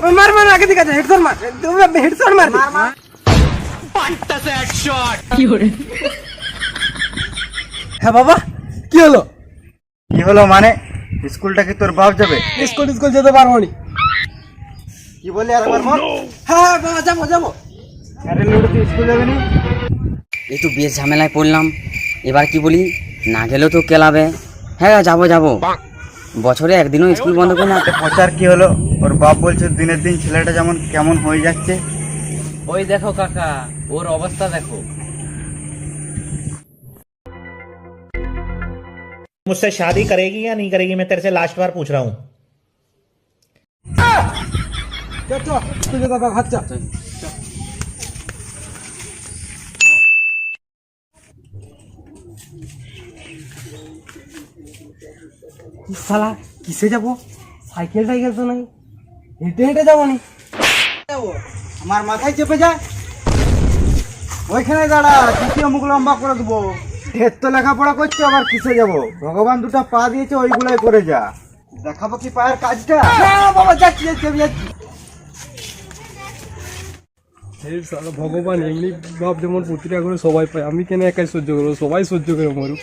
মার মার আগে দিকে হেডশট মার, তুমি হেডশট মার। হ্যাঁ বাবা, কি হলো? কি হলো মানে? স্কুলটা কি তোর বাপ যাবে? স্কুল যেতে পারবো নি। কি বলি আর একবার বল। হ্যাঁ বাবা, যাবো যাবো। আরে লুডু, তুই স্কুল যাবি নি? এই তো বেশ ঝামেলায় পড়লাম, এবার কি বলি? না গেলেও তো কেলাবে। হ্যাঁ যাবো, বছরে একদিনও স্কুল বন্ধ করে না। প্রচার কি হলো? ওর বাপ বলছে দিনের দিন ছেলেটা যেমন কেমন হয়ে যাচ্ছে। ওই দেখো কাকা, ওর অবস্থা দেখো। मुझसे शादी करेगी या नहीं करेगी, मैं तेरे से लास्ट बार पूछ रहा हूँ। তুই দাদা হাত চা। শালা কিসে যাবো? সাইকেল তো নাই, হেঁটে হেঁটে যাবো নি। আমার মাথায় চেপে যায়, ওইখানে দাঁড়া, তৃতীয় মুখ লম্বা করে দেবো। ঢের তো লেখাপড়া করছো, আবার কিসে যাবো? ভগবান দুটো পা দিয়েছে, ওইগুলাই করে যা। দেখাবো কি পায়ের কাজটা? বাবা যাচ্ছি আমি যাচ্ছি। ভগবান এমনি বাপ যেমন প্রতিটা করে সবাই পায়, আমি কেন একাই সহ্য করবো? সবাই সহ্য করে মরুক।